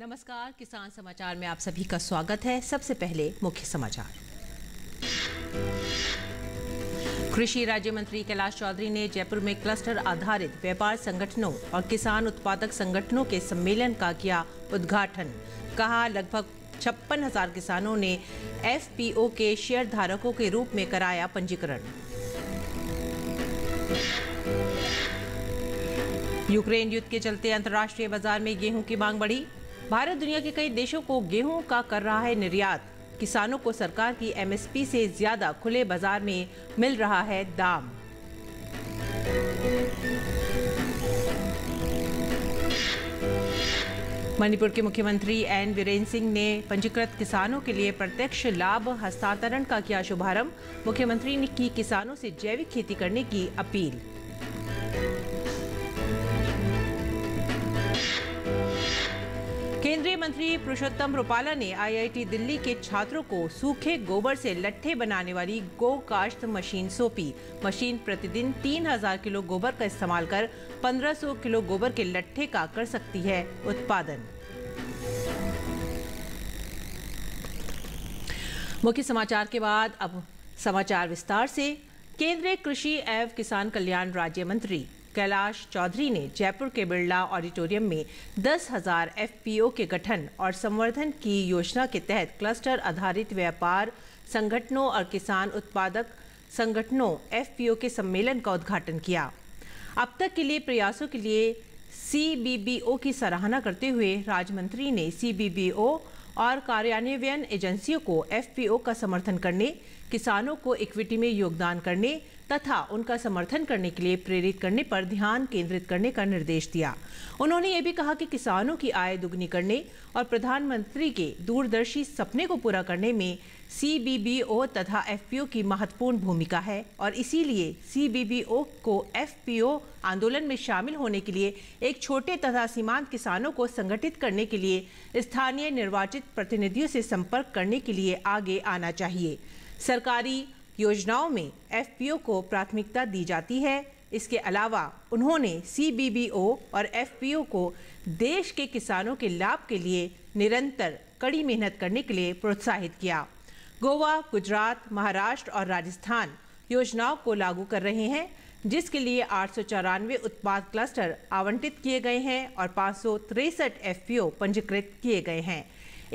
नमस्कार, किसान समाचार में आप सभी का स्वागत है। सबसे पहले मुख्य समाचार। कृषि राज्य मंत्री कैलाश चौधरी ने जयपुर में क्लस्टर आधारित व्यापार संगठनों और किसान उत्पादक संगठनों के सम्मेलन का किया उद्घाटन। कहा, लगभग 56,000 किसानों ने एफपीओ के शेयर धारकों के रूप में कराया पंजीकरण। यूक्रेन युद्ध के चलते अंतर्राष्ट्रीय बाजार में गेहूं की मांग बढ़ी। भारत दुनिया के कई देशों को गेहूं का कर रहा है निर्यात। किसानों को सरकार की एमएसपी से ज्यादा खुले बाजार में मिल रहा है दाम। मणिपुर के मुख्यमंत्री एन बीरेन सिंह ने पंजीकृत किसानों के लिए प्रत्यक्ष लाभ हस्तांतरण का किया शुभारंभ। मुख्यमंत्री ने की किसानों से जैविक खेती करने की अपील। केंद्रीय मंत्री पुरुषोत्तम रुपाला ने आईआईटी दिल्ली के छात्रों को सूखे गोबर से लट्ठे बनाने वाली गो काश्त मशीन सौंपी। मशीन प्रतिदिन 3000 किलो गोबर का इस्तेमाल कर 1500 किलो गोबर के लट्ठे का कर सकती है उत्पादन। मुख्य समाचार के बाद अब समाचार विस्तार से। केंद्रीय कृषि एवं किसान कल्याण राज्य मंत्री कैलाश चौधरी ने जयपुर के बिरला ऑडिटोरियम में 10,000 एफपीओ के गठन और संवर्धन की योजना के तहत क्लस्टर आधारित व्यापार संगठनों और किसान उत्पादक संगठनों एफपीओ के सम्मेलन का उद्घाटन किया। अब तक के लिए प्रयासों के लिए सीबीबीओ की सराहना करते हुए राज्य मंत्री ने सीबीबीओ और कार्यान्वयन एजेंसियों को एफपीओ का समर्थन करने, किसानों को इक्विटी में योगदान करने तथा उनका समर्थन करने के लिए प्रेरित करने पर ध्यान केंद्रित करने का निर्देश दिया। उन्होंने ये भी कहा कि किसानों की आय दुगनी करने और प्रधानमंत्री के दूरदर्शी सपने को पूरा करने में सीबीबीओ तथा एफपीओ की महत्वपूर्ण भूमिका है और इसीलिए सीबीबीओ को एफपीओ आंदोलन में शामिल होने के लिए एक छोटे तथा सीमांत किसानों को संगठित करने के लिए स्थानीय निर्वाचित प्रतिनिधियों से संपर्क करने के लिए आगे आना चाहिए। सरकारी योजनाओं में एफपीओ को प्राथमिकता दी जाती है। इसके अलावा उन्होंने सीबीबीओ और एफपीओ को देश के किसानों के लाभ के लिए निरंतर कड़ी मेहनत करने के लिए प्रोत्साहित किया। गोवा, गुजरात, महाराष्ट्र और राजस्थान योजनाओं को लागू कर रहे हैं, जिसके लिए 894 उत्पाद क्लस्टर आवंटित किए गए हैं और 563 एफपीओ पंजीकृत किए गए हैं।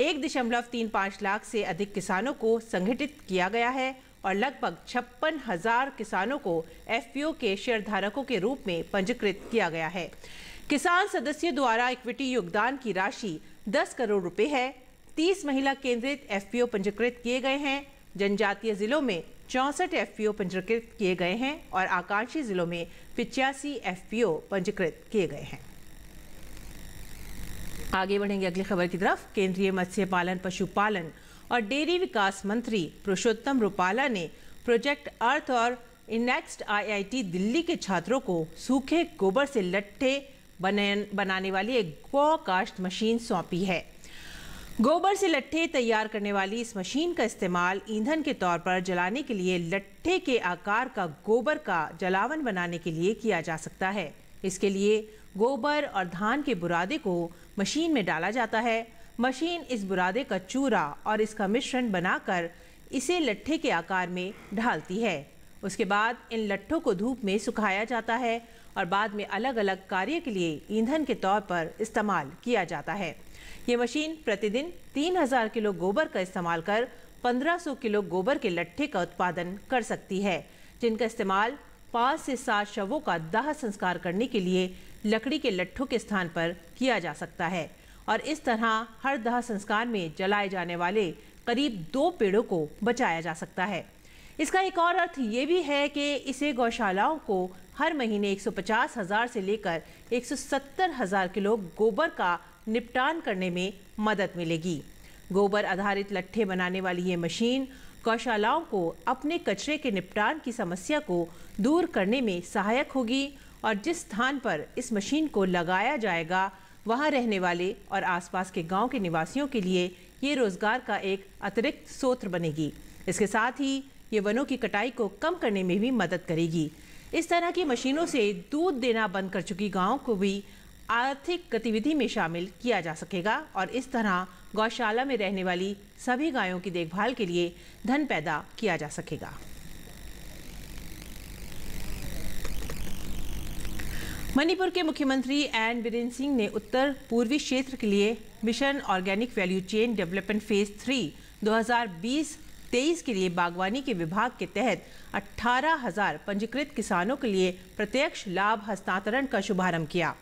1.35 लाख से अधिक किसानों को संगठित किया गया है और लगभग 56,000 किसानों को एफपीओ के शेयरधारकों के रूप में पंजीकृत किया गया है। किसान सदस्यों द्वारा इक्विटी योगदान की राशि 10 करोड़ रुपए है। 30 महिला केंद्रित एफपीओ पंजीकृत किए गए हैं। जनजातीय जिलों में 64 एफपीओ पंजीकृत किए गए हैं और आकांक्षी जिलों में 85 एफपीओ पंजीकृत किए गए हैं। आगे बढ़ेंगे अगली खबर की तरफ। केंद्रीय मत्स्य पालन, पशुपालन और डेयरी विकास मंत्री पुरुषोत्तम रुपाला ने प्रोजेक्ट अर्थ और इनेक्स्ट आईआईटी दिल्ली के छात्रों को सूखे गोबर से लट्ठे बनाने वाली एक गो काश्त मशीन सौंपी है। गोबर से लट्ठे तैयार करने वाली इस मशीन का इस्तेमाल ईंधन के तौर पर जलाने के लिए लट्ठे के आकार का गोबर का जलावन बनाने के लिए किया जा सकता है। इसके लिए गोबर और धान के बुरादे को मशीन में डाला जाता है। मशीन इस बुरादे का चूरा और इसका मिश्रण बनाकर इसे लट्ठे के आकार में ढालती है। उसके बाद इन लट्ठों को धूप में सुखाया जाता है और बाद में अलग अलग कार्य के लिए ईंधन के तौर पर इस्तेमाल किया जाता है। ये मशीन प्रतिदिन 3000 किलो गोबर का इस्तेमाल कर 1500 किलो गोबर के लट्ठे का उत्पादन कर सकती है, जिनका इस्तेमाल 5 से 7 शवों का दाह संस्कार करने के लिए लकड़ी के लट्ठों के स्थान पर किया जा सकता है और इस तरह हर दाह संस्कार में जलाए जाने वाले करीब 2 पेड़ों को बचाया जा सकता है। इसका एक और अर्थ ये भी है कि इसे गौशालाओं को हर महीने 150,000 से लेकर 170,000 किलो गोबर का निपटान करने में मदद मिलेगी। गोबर आधारित लट्ठे बनाने वाली ये मशीन गौशालाओं को अपने कचरे के निपटान की समस्या को दूर करने में सहायक होगी और जिस स्थान पर इस मशीन को लगाया जाएगा वहां रहने वाले और आसपास के गांव के निवासियों के लिए ये रोजगार का एक अतिरिक्त स्रोत बनेगी। इसके साथ ही ये वनों की कटाई को कम करने में भी मदद करेगी। इस तरह की मशीनों से दूध देना बंद कर चुकी गांवों को भी आर्थिक गतिविधि में शामिल किया जा सकेगा और इस तरह गौशाला में रहने वाली सभी गायों की देखभाल के लिए धन पैदा किया जा सकेगा। मणिपुर के मुख्यमंत्री एन बीरेन सिंह ने उत्तर पूर्वी क्षेत्र के लिए mission organic value chain development phase 3 2020-23 के लिए बागवानी के विभाग के तहत 18,000 पंजीकृत किसानों के लिए प्रत्यक्ष लाभ हस्तांतरण का शुभारंभ किया।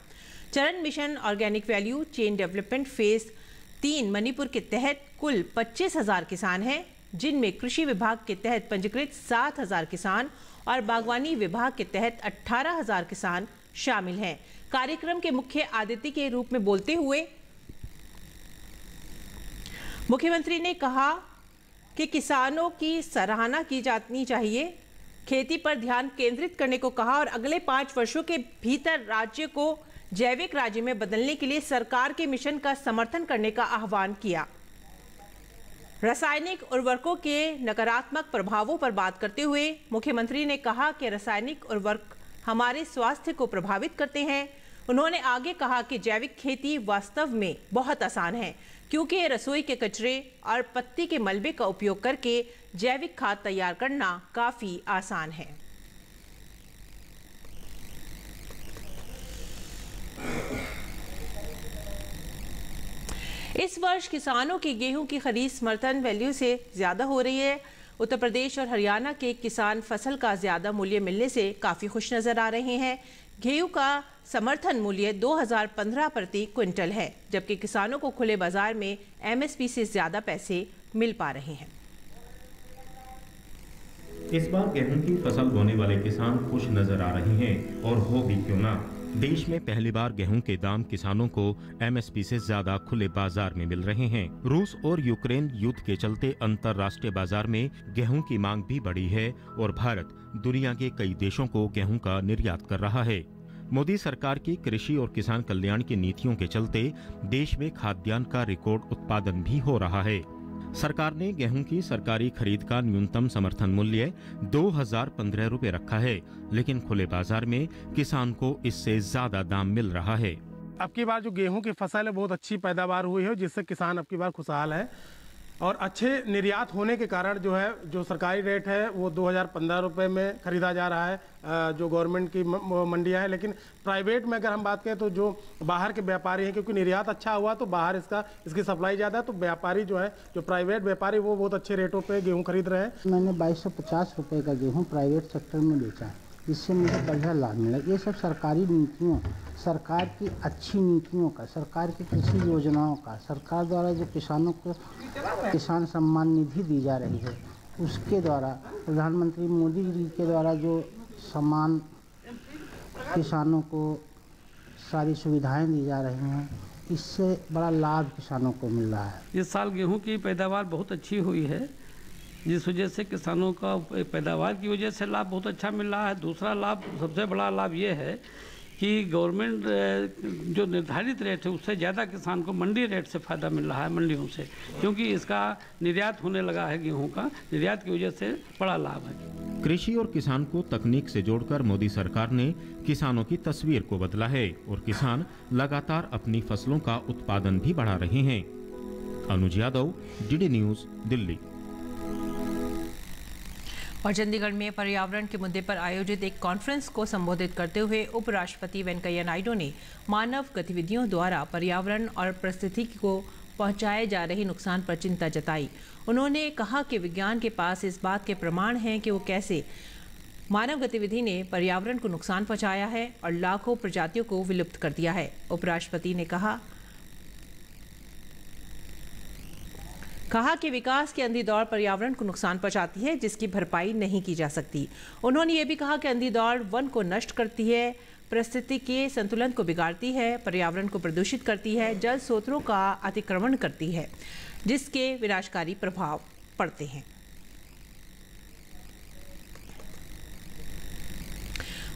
चरण mission organic value chain development phase 3 Manipur के तहत कुल 25,000 किसान हैं, जिनमें कृषि विभाग के तहत पंजीकृत 7,000 किसान और बागवानी विभाग के तहत 18,000 किसान शामिल हैं। कार्यक्रम के मुख्य अतिथि के रूप में बोलते हुए मुख्यमंत्री ने कहा कि किसानों की सराहना की जानी चाहिए, खेती पर ध्यान केंद्रित करने को कहा और अगले 5 वर्षों के भीतर राज्य को जैविक राज्य में बदलने के लिए सरकार के मिशन का समर्थन करने का आह्वान किया। रासायनिक उर्वरकों के नकारात्मक प्रभावों पर बात करते हुए मुख्यमंत्री ने कहा कि रासायनिक उर्वरक हमारे स्वास्थ्य को प्रभावित करते हैं। उन्होंने आगे कहा कि जैविक खेती वास्तव में बहुत आसान है, क्योंकि रसोई के कचरे और पत्ती के मलबे का उपयोग करके जैविक खाद तैयार करना काफी आसान है। इस वर्ष किसानों की गेहूं की खरीद समर्थन वैल्यू से ज्यादा हो रही है। उत्तर प्रदेश और हरियाणा के किसान फसल का ज्यादा मूल्य मिलने से काफी खुश नजर आ रहे हैं। गेहूं का समर्थन मूल्य 2015 प्रति क्विंटल है, जबकि किसानों को खुले बाजार में एमएसपी से ज्यादा पैसे मिल पा रहे हैं। इस बार गेहूं की फसल बोने वाले किसान खुश नजर आ रहे हैं, और हो भी क्यों ना। देश में पहली बार गेहूं के दाम किसानों को एमएसपी से ज्यादा खुले बाजार में मिल रहे हैं। रूस और यूक्रेन युद्ध के चलते अंतर्राष्ट्रीय बाजार में गेहूं की मांग भी बढ़ी है और भारत दुनिया के कई देशों को गेहूं का निर्यात कर रहा है। मोदी सरकार की कृषि और किसान कल्याण की नीतियों के चलते देश में खाद्यान्न का रिकॉर्ड उत्पादन भी हो रहा है। सरकार ने गेहूं की सरकारी खरीद का न्यूनतम समर्थन मूल्य 2015 रुपए रखा है, लेकिन खुले बाजार में किसान को इससे ज्यादा दाम मिल रहा है। अब की बार जो गेहूं की फसल है बहुत अच्छी पैदावार हुई है, जिससे किसान अब की बार खुशहाल है और अच्छे निर्यात होने के कारण जो सरकारी रेट है वो 2015 रुपये में खरीदा जा रहा है, जो गवर्नमेंट की मंडियां हैं। लेकिन प्राइवेट में अगर हम बात करें तो जो बाहर के व्यापारी हैं, क्योंकि निर्यात अच्छा हुआ तो बाहर इसकी सप्लाई ज़्यादा है, तो व्यापारी जो प्राइवेट व्यापारी वो बहुत अच्छे रेटों पे गेहूँ खरीद रहे हैं। मैंने 2250 रुपये का गेहूँ प्राइवेट सेक्टर में बेचा है, जिससे मुझे बढ़िया लाभ मिला। ये सब सरकारी नीतियों, सरकार की अच्छी नीतियों का, सरकार की कृषि योजनाओं का, सरकार द्वारा जो किसानों को किसान सम्मान निधि दी जा रही है, उसके द्वारा प्रधानमंत्री मोदी जी के द्वारा जो सम्मान किसानों को सारी सुविधाएं दी जा रही हैं, इससे बड़ा लाभ किसानों को मिल रहा है। इस साल गेहूं की पैदावार बहुत अच्छी हुई है, जिस वजह से किसानों का पैदावार की वजह से लाभ बहुत अच्छा मिल रहा है। दूसरा लाभ, सबसे बड़ा लाभ ये है कि गवर्नमेंट जो निर्धारित रेट है उससे ज़्यादा किसान को मंडी रेट से फ़ायदा मिल रहा है, मंडियों से, क्योंकि इसका निर्यात होने लगा है। गेहूं का निर्यात की वजह से बड़ा लाभ है। कृषि और किसान को तकनीक से जोड़कर मोदी सरकार ने किसानों की तस्वीर को बदला है और किसान लगातार अपनी फसलों का उत्पादन भी बढ़ा रहे हैं। अनुज यादव, डीडी न्यूज़, दिल्ली। और चंडीगढ़ में पर्यावरण के मुद्दे पर आयोजित एक कॉन्फ्रेंस को संबोधित करते हुए उपराष्ट्रपति वेंकैया नायडू ने मानव गतिविधियों द्वारा पर्यावरण और पारिस्थितिकी को पहुंचाए जा रहे नुकसान पर चिंता जताई। उन्होंने कहा कि विज्ञान के पास इस बात के प्रमाण हैं कि वो कैसे मानव गतिविधि ने पर्यावरण को नुकसान पहुंचाया है और लाखों प्रजातियों को विलुप्त कर दिया है। उपराष्ट्रपति ने कहा कि विकास की अंधी दौड़ पर्यावरण को नुकसान पहुंचाती है, जिसकी भरपाई नहीं की जा सकती। उन्होंने ये भी कहा कि अंधी दौड़ वन को नष्ट करती है, परिस्थिति के संतुलन को बिगाड़ती है, पर्यावरण को प्रदूषित करती है, जल स्रोतों का अतिक्रमण करती है, जिसके विनाशकारी प्रभाव पड़ते हैं।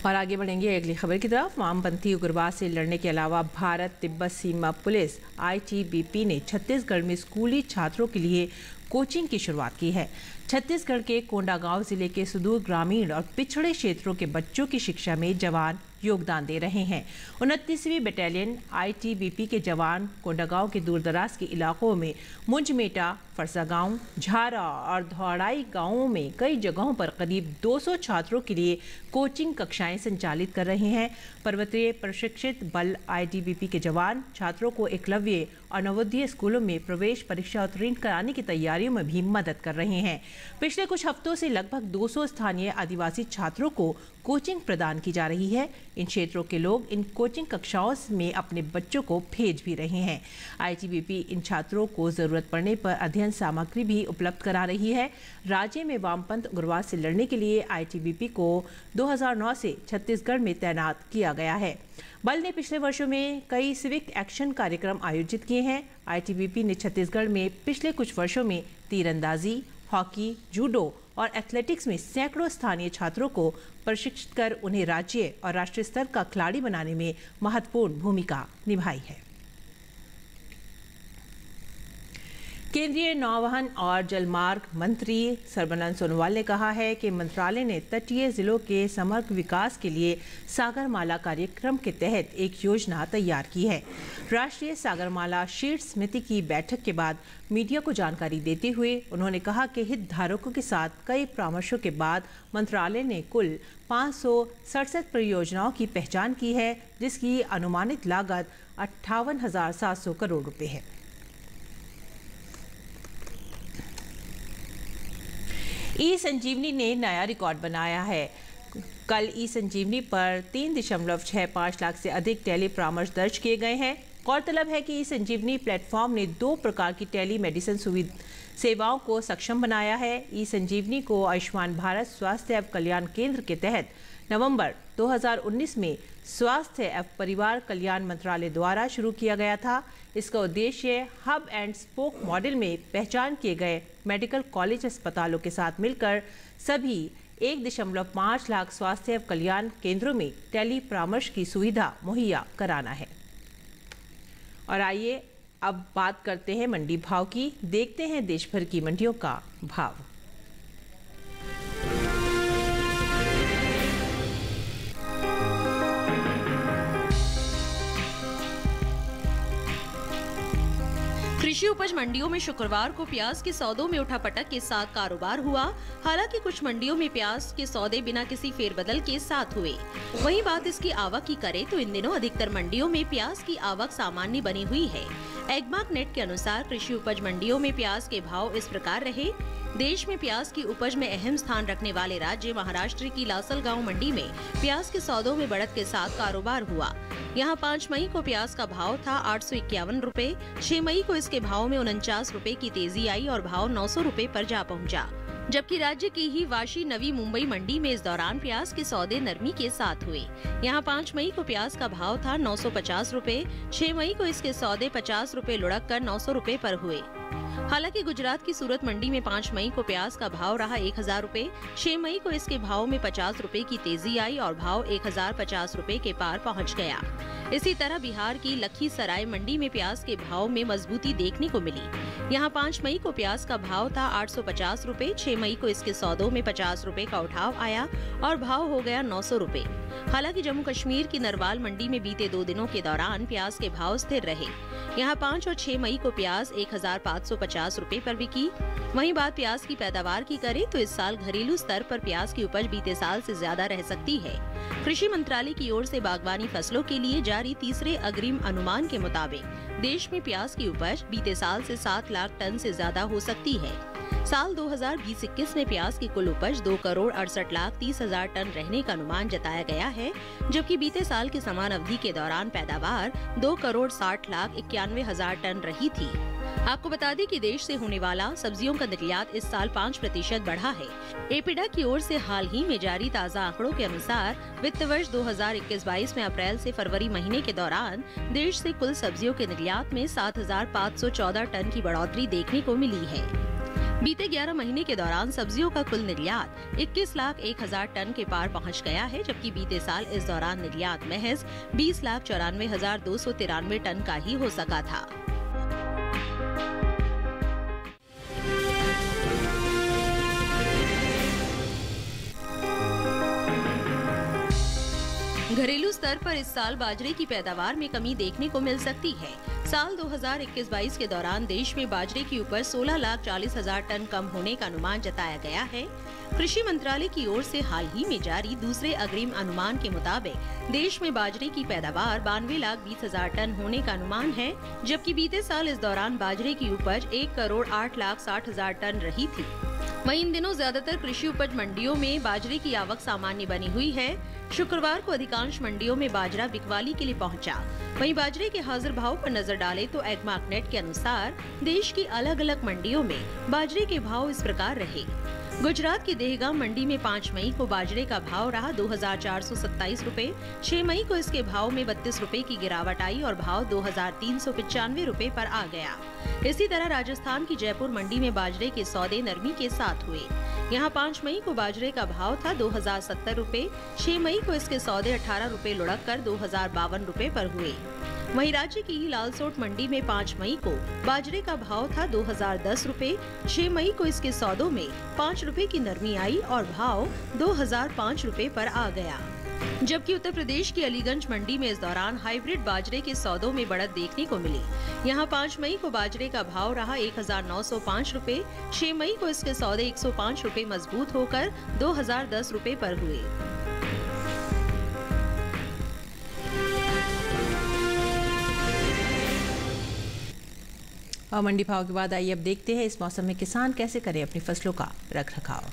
और आगे बढ़ेंगे अगली खबर की तरफ। वामपंथी उग्रवाद से लड़ने के अलावा भारत तिब्बत सीमा पुलिस ITBP ने छत्तीसगढ़ में स्कूली छात्रों के लिए कोचिंग की शुरुआत की है। छत्तीसगढ़ के कोंडागांव जिले के सुदूर ग्रामीण और पिछड़े क्षेत्रों के बच्चों की शिक्षा में जवान योगदान दे रहे हैं। 29वीं बटालियन ITBP के जवान कोंडागांव के दूरदराज के इलाकों में मुंजमेटा, फरसा गांव, झारा और धौड़ाई गांवों में कई जगहों पर करीब 200 छात्रों के लिए कोचिंग कक्षाएं संचालित कर रहे हैं। पर्वतीय प्रशिक्षित बल ITBP के जवान छात्रों को एकलव्य और नवोदय स्कूलों में प्रवेश परीक्षा उत्तीर्ण कराने की तैयारियों में भी मदद कर रहे हैं। पिछले कुछ हफ्तों से लगभग 200 स्थानीय आदिवासी छात्रों को कोचिंग प्रदान की जा रही है। इन क्षेत्रों के लोग इन कोचिंग कक्षाओं में अपने बच्चों को भेज भी रहे हैं। ITBP इन छात्रों को जरूरत पड़ने पर अध्ययन सामग्री भी उपलब्ध करा रही है। राज्य में वामपंथ उग्रवाद से लड़ने के लिए ITBP को 2009 से छत्तीसगढ़ में तैनात किया गया है। बल ने पिछले वर्षों में कई सिविक एक्शन कार्यक्रम आयोजित किए हैं। ITBP ने छत्तीसगढ़ में पिछले कुछ वर्षों में तीरंदाजी, हॉकी, जूडो और एथलेटिक्स में सैकड़ों स्थानीय छात्रों को प्रशिक्षित कर उन्हें राज्य और राष्ट्रीय स्तर का खिलाड़ी बनाने में महत्वपूर्ण भूमिका निभाई है। केंद्रीय नौवहन और जलमार्ग मंत्री सर्बानंद सोनोवाल ने कहा है कि मंत्रालय ने तटीय जिलों के समग्र विकास के लिए सागरमाला कार्यक्रम के तहत एक योजना तैयार की है। राष्ट्रीय सागरमाला शीर्ष समिति की बैठक के बाद मीडिया को जानकारी देते हुए उन्होंने कहा कि हितधारकों के साथ कई परामर्शों के बाद मंत्रालय ने कुल 567 परियोजनाओं की पहचान की है, जिसकी अनुमानित लागत 58,700 करोड़ रुपए है। ई-संजीवनी ने नया रिकॉर्ड बनाया है। कल ई-संजीवनी पर 3.65 लाख से अधिक टेली परामर्श दर्ज किए गए हैं। गौरतलब है कि ई-संजीवनी प्लेटफॉर्म ने 2 प्रकार की टेली मेडिसिन सेवाओं को सक्षम बनाया है। ई-संजीवनी को आयुष्मान भारत स्वास्थ्य एवं कल्याण केंद्र के तहत नवंबर 2019 में स्वास्थ्य एवं परिवार कल्याण मंत्रालय द्वारा शुरू किया गया था। इसका उद्देश्य हब एंड स्पोक मॉडल में पहचान किए गए मेडिकल कॉलेज अस्पतालों के साथ मिलकर सभी 1.5 लाख स्वास्थ्य एवं कल्याण केंद्रों में टेली परामर्श की सुविधा मुहैया कराना है। और आइए अब बात करते हैं मंडी भाव की। देखते हैं देश भर की मंडियों का भाव। कृषि उपज मंडियों में शुक्रवार को प्याज के सौदों में उठापटक के साथ कारोबार हुआ। हालांकि कुछ मंडियों में प्याज के सौदे बिना किसी फेरबदल के साथ हुए। वहीं बात इसकी आवक की करें तो इन दिनों अधिकतर मंडियों में प्याज की आवक सामान्य बनी हुई है। एग्मार्क नेट के अनुसार कृषि उपज मंडियों में प्याज के भाव इस प्रकार रहे। देश में प्याज की उपज में अहम स्थान रखने वाले राज्य महाराष्ट्र की लासलगांव मंडी में प्याज के सौदों में बढ़त के साथ कारोबार हुआ। यहां 5 मई को प्याज का भाव था 851 रुपए। 6 मई को इसके भाव में 49 रुपए की तेजी आई और भाव 900 रुपए पर जा पहुंचा। जबकि राज्य की ही वाशी नवी मुंबई मंडी में इस दौरान प्याज के सौदे नरमी के साथ हुए। यहां 5 मई को प्याज का भाव था 950 रुपए। 6 मई को इसके सौदे 50 रुपए लुढ़क कर 900 रुपए पर हुए। हालांकि गुजरात की सूरत मंडी में 5 मई को प्याज का भाव रहा 1000 रुपए। 6 मई को इसके भाव में 50 रुपए की तेजी आई और भाव 1050 रुपए के पार पहुंच गया। इसी तरह बिहार की लखीसराय मंडी में प्याज के भाव में मजबूती देखने को मिली। यहां 5 मई को प्याज का भाव था 850 रुपए। 6 मई को इसके सौदों में 50 रुपए का उठाव आया और भाव हो गया 900 रुपए। हालांकि जम्मू कश्मीर की नरवाल मंडी में बीते 2 दिनों के दौरान प्याज के भाव स्थिर रहे। यहां 5 और 6 मई को प्याज 1550 रुपए पर बिकी। वहीं बात प्याज की पैदावार की करें तो इस साल घरेलू स्तर पर प्याज की उपज बीते साल से ज्यादा रह सकती है। कृषि मंत्रालय की ओर से बागवानी फसलों के लिए जारी तीसरे अग्रिम अनुमान के मुताबिक देश में प्याज की उपज बीते साल से 7 लाख टन से ज्यादा हो सकती है। साल 2020-21 में प्याज की कुल उपज 2,68,30,000 टन रहने का अनुमान जताया गया है, जबकि बीते साल के समान अवधि के दौरान पैदावार 2,60,91,000 टन रही थी। आपको बता दें कि देश से होने वाला सब्जियों का निर्यात इस साल 5% बढ़ा है। एपिडा की ओर से हाल ही में जारी ताज़ा आंकड़ों के अनुसार वित्त वर्ष 2021-22 में अप्रैल से फरवरी महीने के दौरान देश से कुल सब्जियों के निर्यात में 7,514 टन की बढ़ोतरी देखने को मिली है। बीते 11 महीने के दौरान सब्जियों का कुल निर्यात 21,01,000 टन के पार पहुंच गया है, जबकि बीते साल इस दौरान निर्यात महज 20,94,293 टन का ही हो सका था। घरेलू स्तर पर इस साल बाजरे की पैदावार में कमी देखने को मिल सकती है। साल 2021-22 के दौरान देश में बाजरे की उपज 16,40,000 टन कम होने का अनुमान जताया गया है। कृषि मंत्रालय की ओर से हाल ही में जारी दूसरे अग्रिम अनुमान के मुताबिक देश में बाजरे की पैदावार 92,20,000 टन होने का अनुमान है, जबकि बीते साल इस दौरान बाजरे की उपज 1,08,60,000 टन रही थी। वहीं इन दिनों ज्यादातर कृषि उपज मंडियों में बाजरे की आवक सामान्य बनी हुई है। शुक्रवार को अधिकांश मंडियों में बाजरा बिकवाली के लिए पहुंचा। वहीं बाजरे के हाजिर भाव पर नजर डालें तो एग्मार्कनेट के अनुसार देश की अलग अलग मंडियों में बाजरे के भाव इस प्रकार रहे। गुजरात की देहगाम मंडी में 5 मई को बाजरे का भाव रहा 2,427 रुपए। 6 मई को इसके भाव में 32 रुपए की गिरावट आई और भाव 2,395 रुपए पर आ गया। इसी तरह राजस्थान की जयपुर मंडी में बाजरे के सौदे नरमी के साथ हुए। यहाँ 5 मई को बाजरे का भाव था 2,070 रुपए। 6 मई को इसके सौदे 18 रुपए लुढ़क कर 2,052 रुपए पर हुए। वहीं राज्य की ही लालसोट मंडी में 5 मई को बाजरे का भाव था 2,010 रुपए। 6 मई को इसके सौदों में 5 रुपए की नरमी आई और भाव 2,005 रुपए पर आ गया। जबकि उत्तर प्रदेश की अलीगंज मंडी में इस दौरान हाइब्रिड बाजरे के सौदों में बढ़त देखने को मिली। यहां 5 मई को बाजरे का भाव रहा 1,905 रुपए। 6 मई को इसके सौदे 105 रुपए मजबूत होकर 2,010 रुपए पर हुए। और मंडी भाव के बाद आइए अब देखते हैं इस मौसम में किसान कैसे करें अपनी फसलों का रखरखाव।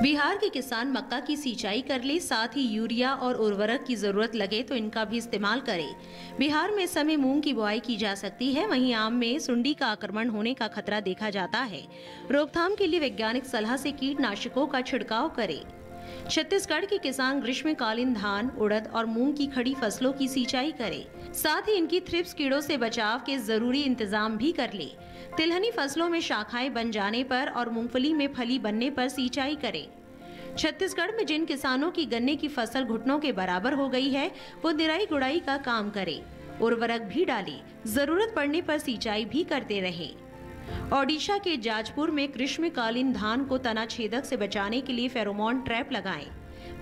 बिहार के किसान मक्का की सिंचाई कर ले, साथ ही यूरिया और उर्वरक की जरूरत लगे तो इनका भी इस्तेमाल करें। बिहार में इस समय मूंग की बुआई की जा सकती है। वहीं आम में सुंडी का आक्रमण होने का खतरा देखा जाता है। रोकथाम के लिए वैज्ञानिक सलाह से कीटनाशकों का छिड़काव करें। छत्तीसगढ़ के किसान ग्रीष्मकालीन धान, उड़द और मूंग की खड़ी फसलों की सिंचाई करें। साथ ही इनकी थ्रिप्स कीड़ों से बचाव के जरूरी इंतजाम भी कर ले। तिलहनी फसलों में शाखाएं बन जाने पर और मूंगफली में फली बनने पर सिंचाई करें। छत्तीसगढ़ में जिन किसानों की गन्ने की फसल घुटनों के बराबर हो गई है, वो निराई गुड़ाई का काम करें। उर्वरक भी डालें। जरूरत पड़ने पर सिंचाई भी करते रहें। ओडिशा के जाजपुर में ग्रीष्मकालीन धान को तना छेदक से बचाने के लिए फेरोमोन ट्रैप लगाएं।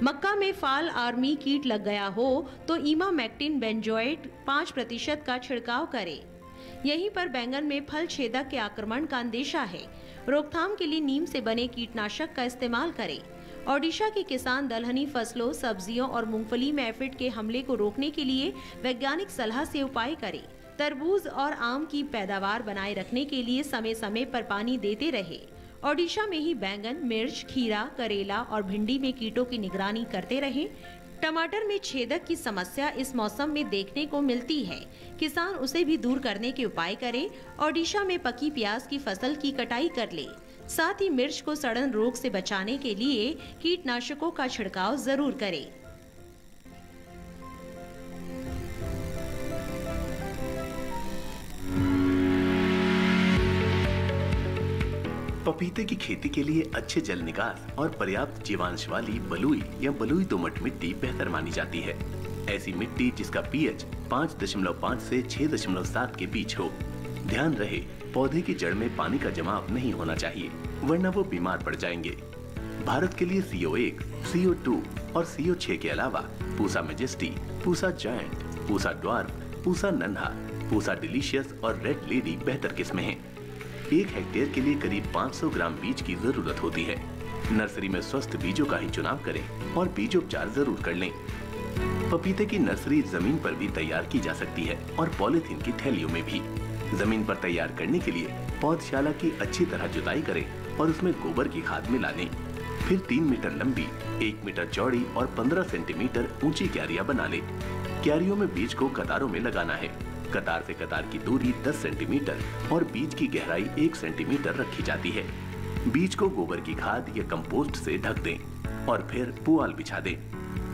मक्का में फाल आर्मी कीट लग गया हो तो इमामेक्टिन बेंजोएट 5% का छिड़काव करें। यहीं पर बैंगन में फल छेदक के आक्रमण का अंदेशा है। रोकथाम के लिए नीम से बने कीटनाशक का इस्तेमाल करें। ओडिशा के किसान दलहनी फसलों, सब्जियों और मूंगफली में एफिड के हमले को रोकने के लिए वैज्ञानिक सलाह से उपाय करें। तरबूज और आम की पैदावार बनाए रखने के लिए समय समय पर पानी देते रहे। ओडिशा में ही बैंगन, मिर्च, खीरा, करेला और भिंडी में कीटों की निगरानी करते रहे। टमाटर में छेदक की समस्या इस मौसम में देखने को मिलती है। किसान उसे भी दूर करने के उपाय करें। ओडिशा में पकी प्याज की फसल की कटाई कर ले। साथ ही मिर्च को सड़न रोग से बचाने के लिए कीटनाशकों का छिड़काव जरूर करें। पपीते की खेती के लिए अच्छे जल निकास और पर्याप्त जीवांश वाली बलुई या बलुई दोमट मिट्टी बेहतर मानी जाती है। ऐसी मिट्टी जिसका पीएच 5.5 से 6.7 के बीच हो। ध्यान रहे, पौधे की जड़ में पानी का जमाव नहीं होना चाहिए, वरना वो बीमार पड़ जाएंगे। भारत के लिए CO1, CO2 और CO6 के अलावा Pusa majesty, Pusa giant, Pusa dwarf, Pusa नन्हा, पूसा डिलीशियस और रेड लेडी बेहतर किस्में हैं। 1 हेक्टेयर के लिए करीब 500 ग्राम बीज की जरूरत होती है। नर्सरी में स्वस्थ बीजों का ही चुनाव करें और बीजोपचार जरूर कर लें। पपीते की नर्सरी जमीन पर भी तैयार की जा सकती है और पॉलीथीन की थैलियों में भी। जमीन पर तैयार करने के लिए पौधशाला की अच्छी तरह जुताई करें और उसमें गोबर की खाद मिला लें। फिर 3 मीटर लंबी, 1 मीटर चौड़ी और 15 सेंटीमीटर ऊंची क्यारियां बना लें। क्यारियों में बीज को कतारों में लगाना है। कतार से कतार की दूरी 10 सेंटीमीटर और बीज की गहराई 1 सेंटीमीटर रखी जाती है। बीज को गोबर की खाद या कंपोस्ट से ढक दें और फिर पुआल बिछा दें।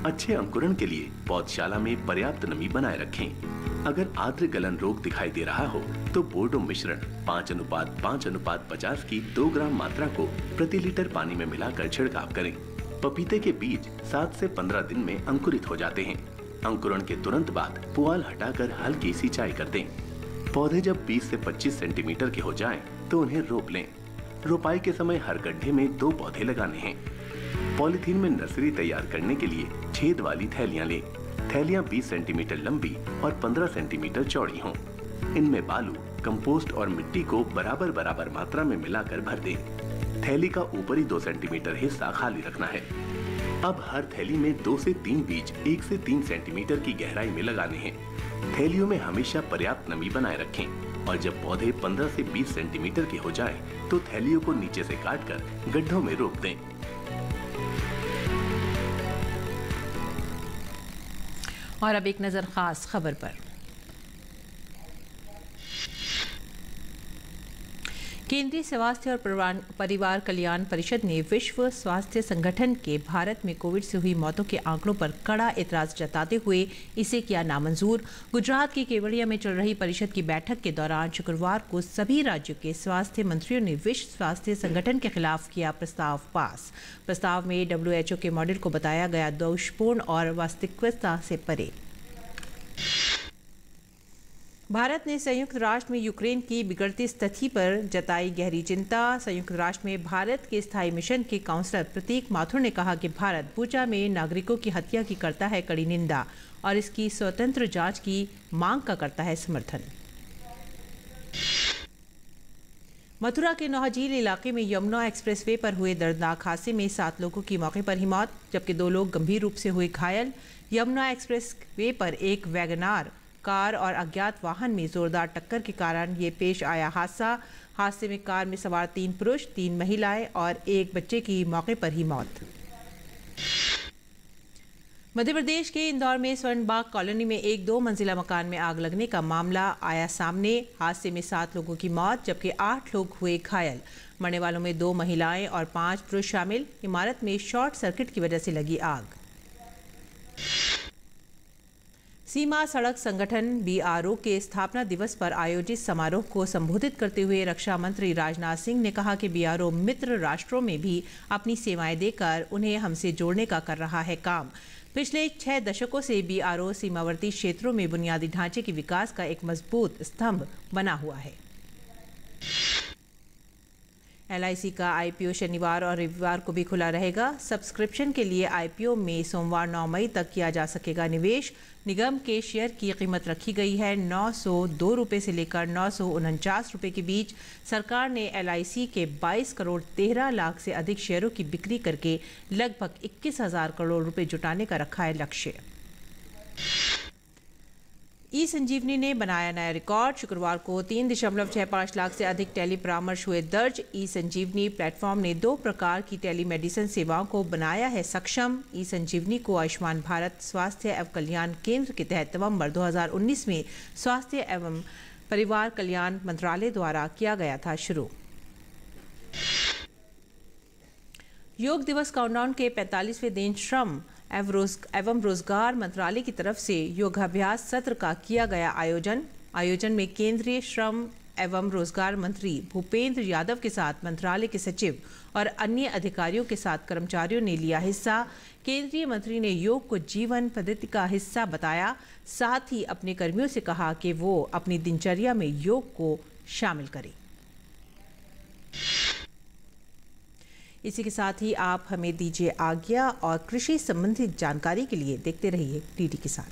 अच्छे अंकुरण के लिए पौधशाला में पर्याप्त नमी बनाए रखें। अगर आर्द्र गलन रोग दिखाई दे रहा हो तो बोर्डो मिश्रण 5:5:50 की 2 ग्राम मात्रा को प्रति लीटर पानी में मिलाकर छिड़काव करें। पपीते के बीज 7 से 15 दिन में अंकुरित हो जाते हैं। अंकुरण के तुरंत बाद पुआल हटाकर हल्की सिंचाई कर दें। पौधे जब 20 से 25 सेंटीमीटर के हो जाएं, तो उन्हें रोप लें। रोपाई के समय हर गड्ढे में 2 पौधे लगाने हैं। पॉलीथीन में नर्सरी तैयार करने के लिए छेद वाली थैलियां लें। थैलियां 20 सेंटीमीटर लंबी और 15 सेंटीमीटर चौड़ी हों। इनमें बालू, कंपोस्ट और मिट्टी को बराबर बराबर मात्रा में मिलाकर भर दें। थैली का ऊपरी 2 सेंटीमीटर हिस्सा खाली रखना है। अब हर थैली में 2 से 3 बीज 1 से 3 सेंटीमीटर की गहराई में लगाने हैं। थैलियों में हमेशा पर्याप्त नमी बनाए रखें और जब पौधे 15 से 20 सेंटीमीटर के हो जाए तो थैलियों को नीचे से काटकर गड्ढों में रोप दें। और अब एक नजर खास खबर पर। केंद्रीय स्वास्थ्य और परिवार कल्याण परिषद ने विश्व स्वास्थ्य संगठन के भारत में कोविड से हुई मौतों के आंकड़ों पर कड़ा एतराज जताते हुए इसे किया नामंजूर। गुजरात के केवड़िया में चल रही परिषद की बैठक के दौरान शुक्रवार को सभी राज्यों के स्वास्थ्य मंत्रियों ने विश्व स्वास्थ्य संगठन के खिलाफ किया प्रस्ताव पास। प्रस्ताव में WHO के मॉडल को बताया गया दोषपूर्ण और वास्तविकता से परे। भारत ने संयुक्त राष्ट्र में यूक्रेन की बिगड़ती स्थिति पर जताई गहरी चिंता। संयुक्त राष्ट्र में भारत के स्थायी मिशन के काउंसलर प्रतीक माथुर ने कहा कि भारत बुचा में नागरिकों की हत्या की करता है कड़ी निंदा और इसकी स्वतंत्र जांच की मांग का करता है समर्थन। मथुरा के नौहझील इलाके में यमुना एक्सप्रेसवे पर हुए दर्दनाक हादसे में 7 लोगों की मौके पर ही मौत, जबकि 2 लोग गंभीर रूप से हुए घायल। यमुना एक्सप्रेसवे पर एक वैगनार कार और अज्ञात वाहन में जोरदार टक्कर के कारण ये पेश आया हादसे में कार में सवार 3 पुरुष, 3 महिलाएं और 1 बच्चे की मौके पर ही मौत। मध्य प्रदेश के इंदौर में स्वर्णबाग कॉलोनी में एक 2 मंजिला मकान में आग लगने का मामला आया सामने। हादसे में 7 लोगों की मौत जबकि 8 लोग हुए घायल। मरने वालों में 2 महिलाएं और 5 पुरुष शामिल। इमारत में शॉर्ट सर्किट की वजह से लगी आग। सीमा सड़क संगठन BRO के स्थापना दिवस पर आयोजित समारोह को संबोधित करते हुए रक्षा मंत्री राजनाथ सिंह ने कहा कि BRO मित्र राष्ट्रों में भी अपनी सेवाएं देकर उन्हें हमसे जोड़ने का कर रहा है काम। पिछले 6 दशकों से BRO सीमावर्ती क्षेत्रों में बुनियादी ढांचे के विकास का एक मजबूत स्तंभ बना हुआ है। LIC का IPO शनिवार और रविवार को भी खुला रहेगा। सब्सक्रिप्शन के लिए IPO में सोमवार 9 मई तक किया जा सकेगा निवेश। निगम के शेयर की कीमत रखी गई है 902 रुपये से लेकर 949 रुपये के बीच। सरकार ने LIC के 22 करोड़ 13 लाख से अधिक शेयरों की बिक्री करके लगभग 21,000 करोड़ रुपए जुटाने का रखा है लक्ष्य। ई-संजीवनी ने बनाया नया रिकॉर्ड। शुक्रवार को 3.65 लाख से अधिक टेली परामर्श हुए दर्ज। ई-संजीवनी प्लेटफॉर्म ने 2 प्रकार की टेलीमेडिसिन सेवाओं को बनाया है सक्षम। ई-संजीवनी को आयुष्मान भारत स्वास्थ्य एवं कल्याण केंद्र के तहत नवंबर 2019 में स्वास्थ्य एवं परिवार कल्याण मंत्रालय द्वारा किया गया था शुरू। योग दिवस काउंटडाउन के 45वें दिन श्रम एवं रोजगार मंत्रालय की तरफ से योगाभ्यास सत्र का किया गया आयोजन में केंद्रीय श्रम एवं रोजगार मंत्री भूपेंद्र यादव के साथ मंत्रालय के सचिव और अन्य अधिकारियों के साथ कर्मचारियों ने लिया हिस्सा। केंद्रीय मंत्री ने योग को जीवन पद्धति का हिस्सा बताया, साथ ही अपने कर्मियों से कहा कि वो अपनी दिनचर्या में योग को शामिल करें। इसी के साथ ही आप हमें दीजिए आज्ञा और कृषि संबंधित जानकारी के लिए देखते रहिए DD किसान।